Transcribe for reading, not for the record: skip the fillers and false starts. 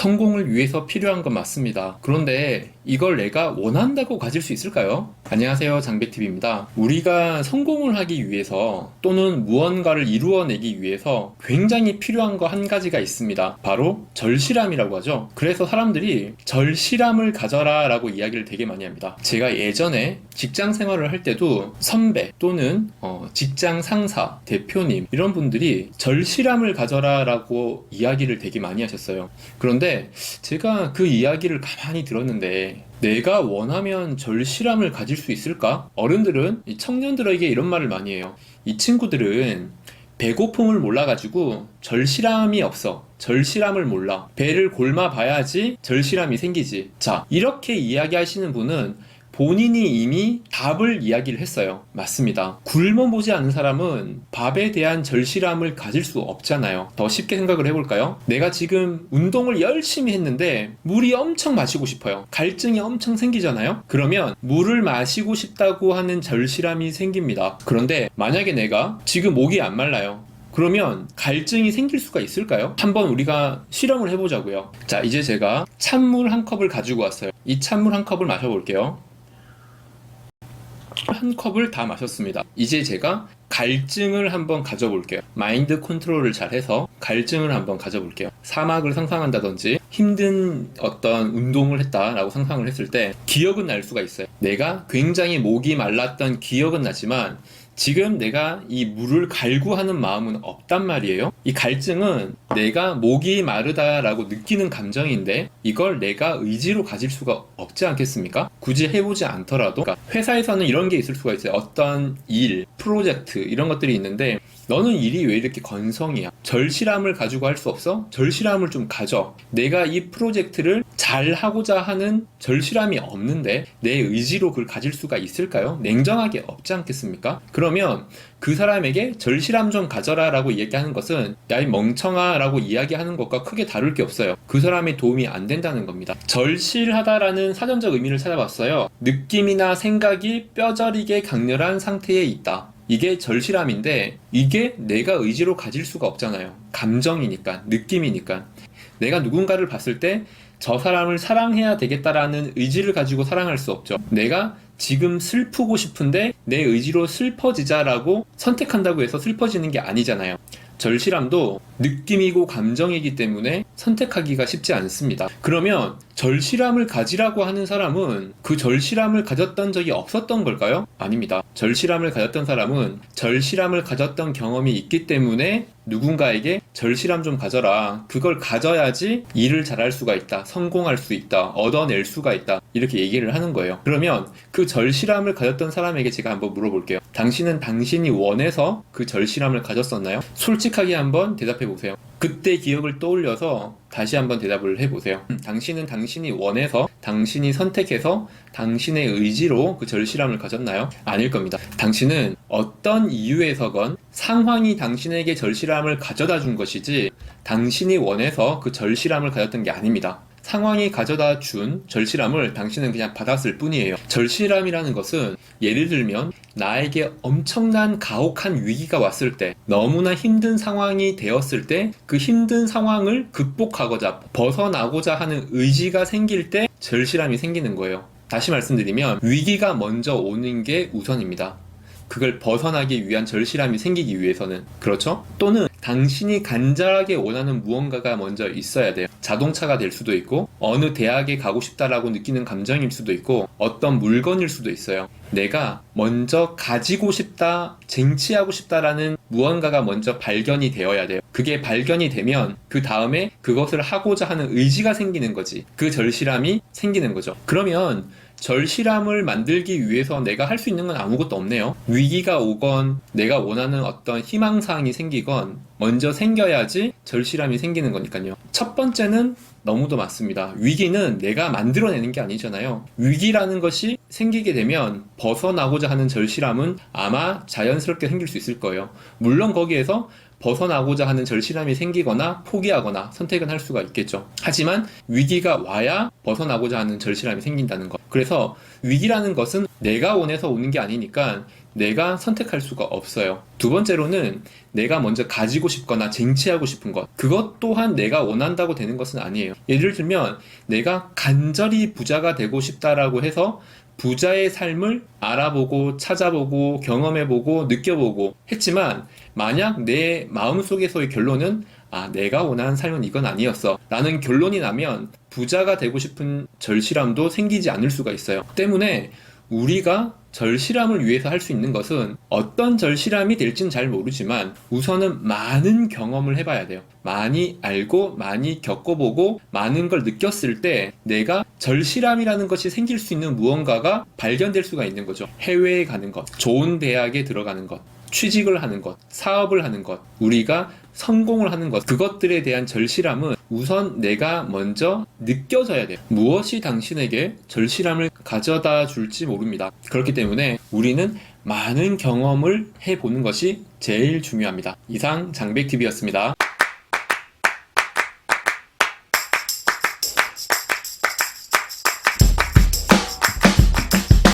성공을 위해서 필요한 건 맞습니다. 그런데 이걸 내가 원한다고 가질 수 있을까요? 안녕하세요, 장백TV입니다. 우리가 성공을 하기 위해서 또는 무언가를 이루어내기 위해서 굉장히 필요한 거 한 가지가 있습니다. 바로 절실함이라고 하죠. 그래서 사람들이 절실함을 가져라 라고 이야기를 되게 많이 합니다. 제가 예전에 직장 생활을 할 때도 선배 또는 직장 상사, 대표님 이런 분들이 절실함을 가져라 라고 이야기를 되게 많이 하셨어요. 그런데 제가 그 이야기를 가만히 들었는데 내가 원하면 절실함을 가질 수 있을까? 어른들은 청년들에게 이런 말을 많이 해요. 이 친구들은 배고픔을 몰라가지고 절실함이 없어. 절실함을 몰라. 배를 골마 봐야지 절실함이 생기지. 자, 이렇게 이야기하시는 분은 본인이 이미 답을 이야기를 했어요. 맞습니다. 굶어보지 않은 사람은 밥에 대한 절실함을 가질 수 없잖아요. 더 쉽게 생각을 해볼까요? 내가 지금 운동을 열심히 했는데 물이 엄청 마시고 싶어요. 갈증이 엄청 생기잖아요? 그러면 물을 마시고 싶다고 하는 절실함이 생깁니다. 그런데 만약에 내가 지금 목이 안 말라요. 그러면 갈증이 생길 수가 있을까요? 한번 우리가 실험을 해보자고요. 자, 이제 제가 찬물 한 컵을 가지고 왔어요. 이 찬물 한 컵을 마셔볼게요. 한 컵을 다 마셨습니다. 이제 제가 갈증을 한번 가져볼게요. 마인드 컨트롤을 잘 해서 갈증을 한번 가져볼게요. 사막을 상상한다든지 힘든 어떤 운동을 했다라고 상상을 했을 때 기억은 날 수가 있어요. 내가 굉장히 목이 말랐던 기억은 나지만 지금 내가 이 물을 갈구하는 마음은 없단 말이에요. 이 갈증은 내가 목이 마르다라고 느끼는 감정인데 이걸 내가 의지로 가질 수가 없지 않겠습니까? 굳이 해보지 않더라도. 그러니까 회사에서는 이런 게 있을 수가 있어요. 어떤 일, 프로젝트 이런 것들이 있는데 너는 일이 왜 이렇게 건성이야? 절실함을 가지고 할 수 없어? 절실함을 좀 가져. 내가 이 프로젝트를 잘 하고자 하는 절실함이 없는데 내 의지로 그걸 가질 수가 있을까요? 냉정하게 없지 않겠습니까? 그러면 그 사람에게 절실함 좀 가져라 라고 이야기하는 것은 야 이 멍청아 라고 이야기하는 것과 크게 다를 게 없어요. 그 사람의 도움이 안 된다는 겁니다. 절실하다라는 사전적 의미를 찾아봤어요. 느낌이나 생각이 뼈저리게 강렬한 상태에 있다. 이게 절실함인데 이게 내가 의지로 가질 수가 없잖아요. 감정이니까, 느낌이니까. 내가 누군가를 봤을 때 저 사람을 사랑해야 되겠다라는 의지를 가지고 사랑할 수 없죠. 내가 지금 슬프고 싶은데 내 의지로 슬퍼지자라고 선택한다고 해서 슬퍼지는 게 아니잖아요. 절실함도 느낌이고 감정이기 때문에 선택하기가 쉽지 않습니다. 그러면 절실함을 가지라고 하는 사람은 그 절실함을 가졌던 적이 없었던 걸까요? 아닙니다. 절실함을 가졌던 사람은 절실함을 가졌던 경험이 있기 때문에 누군가에게 절실함 좀 가져라. 그걸 가져야지 일을 잘할 수가 있다. 성공할 수 있다. 얻어낼 수가 있다. 이렇게 얘기를 하는 거예요. 그러면 그 절실함을 가졌던 사람에게 제가 한번 물어볼게요. 당신은 당신이 원해서 그 절실함을 가졌었나요? 솔직하게 한번 대답해 보세요. 그때 기억을 떠올려서 다시 한번 대답을 해보세요. 당신은 당신이 원해서, 당신이 선택해서, 당신의 의지로 그 절실함을 가졌나요? 아닐 겁니다. 당신은 어떤 이유에서건 상황이 당신에게 절실함을 가져다 준 것이지 당신이 원해서 그 절실함을 가졌던 게 아닙니다. 상황이 가져다 준 절실함을 당신은 그냥 받았을 뿐이에요. 절실함이라는 것은 예를 들면 나에게 엄청난 가혹한 위기가 왔을 때, 너무나 힘든 상황이 되었을 때 그 힘든 상황을 극복하고자 벗어나고자 하는 의지가 생길 때 절실함이 생기는 거예요. 다시 말씀드리면 위기가 먼저 오는 게 우선입니다. 그걸 벗어나기 위한 절실함이 생기기 위해서는. 그렇죠? 또는 당신이 간절하게 원하는 무언가가 먼저 있어야 돼요. 자동차가 될 수도 있고 어느 대학에 가고 싶다라고 느끼는 감정일 수도 있고 어떤 물건일 수도 있어요. 내가 먼저 가지고 싶다, 쟁취하고 싶다라는 무언가가 먼저 발견이 되어야 돼요. 그게 발견이 되면 그 다음에 그것을 하고자 하는 의지가 생기는 거지. 그 절실함이 생기는 거죠. 그러면 절실함을 만들기 위해서 내가 할 수 있는 건 아무것도 없네요. 위기가 오건 내가 원하는 어떤 희망사항이 생기건 먼저 생겨야지 절실함이 생기는 거니까요. 첫 번째는 너무도 맞습니다. 위기는 내가 만들어내는 게 아니잖아요. 위기라는 것이 생기게 되면 벗어나고자 하는 절실함은 아마 자연스럽게 생길 수 있을 거예요. 물론 거기에서 벗어나고자 하는 절실함이 생기거나 포기하거나 선택은 할 수가 있겠죠. 하지만 위기가 와야 벗어나고자 하는 절실함이 생긴다는 것. 그래서 위기라는 것은 내가 원해서 오는 게 아니니까 내가 선택할 수가 없어요. 두 번째로는 내가 먼저 가지고 싶거나 쟁취하고 싶은 것, 그것 또한 내가 원한다고 되는 것은 아니에요. 예를 들면 내가 간절히 부자가 되고 싶다라고 해서 부자의 삶을 알아보고 찾아보고 경험해보고 느껴보고 했지만, 만약 내 마음속에서의 결론은 내가 원하는 삶은 이건 아니었어 라는 결론이 나면 부자가 되고 싶은 절실함도 생기지 않을 수가 있어요. 때문에 우리가 절실함을 위해서 할 수 있는 것은, 어떤 절실함이 될지는 잘 모르지만 우선은 많은 경험을 해봐야 돼요. 많이 알고 많이 겪어보고 많은 걸 느꼈을 때 내가 절실함이라는 것이 생길 수 있는 무언가가 발견될 수가 있는 거죠. 해외에 가는 것, 좋은 대학에 들어가는 것, 취직을 하는 것, 사업을 하는 것, 우리가 성공을 하는 것, 그것들에 대한 절실함은 우선 내가 먼저 느껴져야 돼요. 무엇이 당신에게 절실함을 가져다 줄지 모릅니다. 그렇기 때문에 우리는 많은 경험을 해보는 것이 제일 중요합니다. 이상 장백TV였습니다.